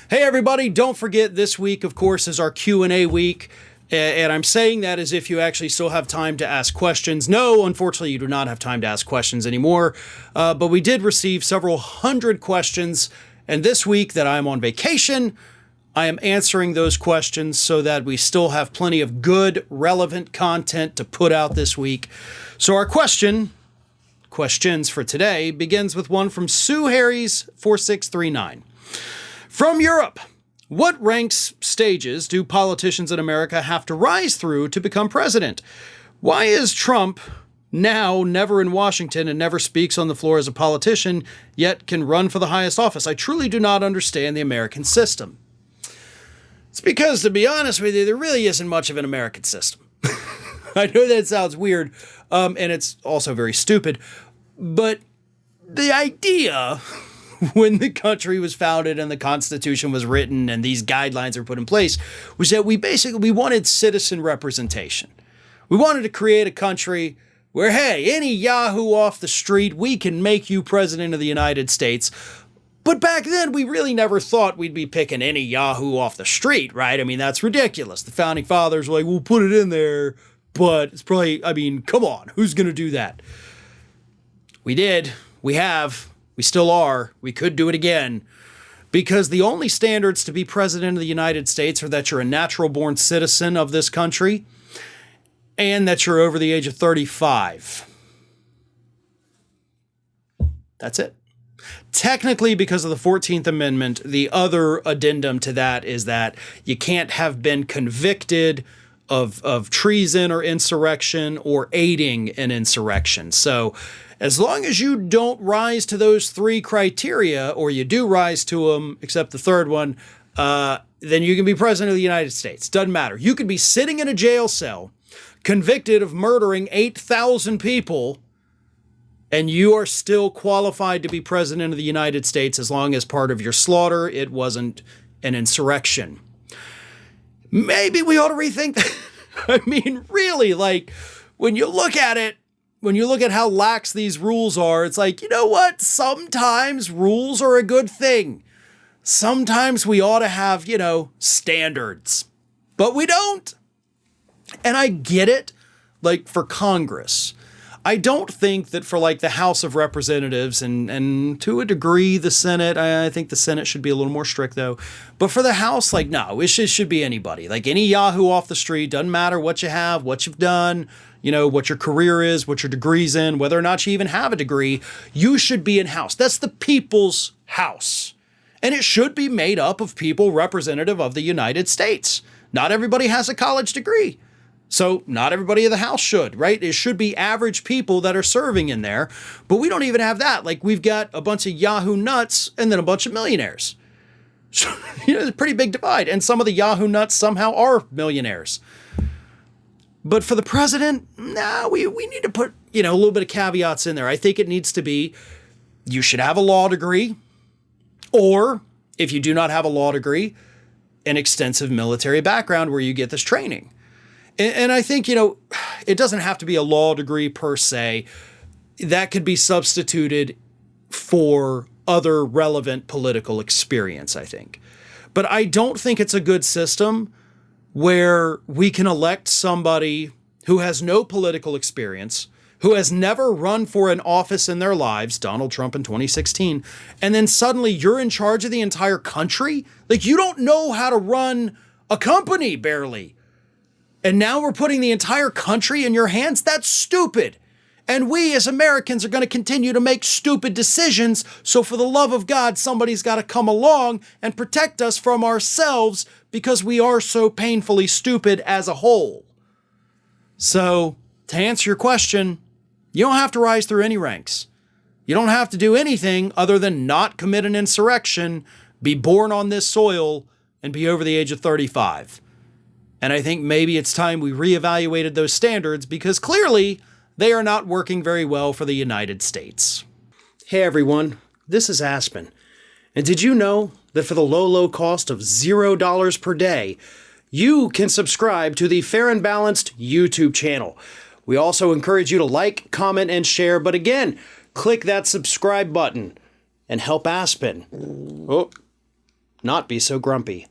Hey everybody, don't forget this week, of course, is our Q&A week. And I'm saying that as if you actually still have time to ask questions. No, unfortunately, you do not have time to ask questions anymore. But we did receive several hundred questions. And this week that I'm on vacation, I am answering those questions so that we still have plenty of good, relevant content to put out this week. So our questions for today begins with one from Sue Harry's 4639. From Europe, what ranks stages do politicians in America have to rise through to become president? Why is Trump now never in Washington and never speaks on the floor as a politician, yet can run for the highest office? I truly do not understand the American system. It's because, to be honest with you, there really isn't much of an American system. I know that sounds weird, and it's also very stupid, but the idea when the country was founded and the Constitution was written and these guidelines were put in place was that we wanted citizen representation. We wanted to create a country where, hey, any yahoo off the street, we can make you president of the United States. But back then, we really never thought we'd be picking any yahoo off the street, right? I mean, that's ridiculous. The founding fathers were like, we'll put it in there, but it's probably, come on, who's going to do that? We did. We have. We still are. We could do it again. Because the only standards to be president of the United States are that you're a natural-born citizen of this country and that you're over the age of 35. That's it. Technically, because of the 14th Amendment, the other addendum to that is that you can't have been convicted of treason or insurrection or aiding an insurrection. So as long as you don't rise to those three criteria, or you do rise to them, except the third one, then you can be president of the United States. Doesn't matter. You could be sitting in a jail cell, convicted of murdering 8,000 people, and you are still qualified to be president of the United States as long as part of your slaughter, it wasn't an insurrection. Maybe we ought to rethink that. Really, when you look at it, when you look at how lax these rules are, it's like, you know what? Sometimes rules are a good thing. Sometimes we ought to have, standards. But we don't. And I get it, for Congress. I don't think that for, the House of Representatives and to a degree the Senate, I think the Senate should be a little more strict, though. But for the House, no, it should be anybody. Any yahoo off the street, doesn't matter what you have, what you've done, what your career is, what your degree's in, whether or not you even have a degree, you should be in House. That's the people's House. And it should be made up of people representative of the United States. Not everybody has a college degree. So not everybody in the House should, right? It should be average people that are serving in there. But we don't even have that. We've got a bunch of yahoo nuts and then a bunch of millionaires. So, it's a pretty big divide. And some of the yahoo nuts somehow are millionaires. But for the president, we need to put, a little bit of caveats in there. I think it needs to be, you should have a law degree, or if you do not have a law degree, an extensive military background where you get this training. And I think, it doesn't have to be a law degree per se. That could be substituted for other relevant political experience, I think. But I don't think it's a good system where we can elect somebody who has no political experience, who has never run for an office in their lives, Donald Trump in 2016, and then suddenly you're in charge of the entire country? You don't know how to run a company, barely. And now we're putting the entire country in your hands? That's stupid. And we as Americans are going to continue to make stupid decisions. So for the love of God, somebody's got to come along and protect us from ourselves because we are so painfully stupid as a whole. So to answer your question, you don't have to rise through any ranks. You don't have to do anything other than not commit an insurrection, be born on this soil, and be over the age of 35. And I think maybe it's time we reevaluated those standards because clearly they are not working very well for the United States. Hey everyone, this is Aspen. And did you know that for the low cost of $0 per day, you can subscribe to the Fair and Balanced YouTube channel. We also encourage you to like, comment, and share. But again, click that subscribe button and help Aspen. Oh, not be so grumpy.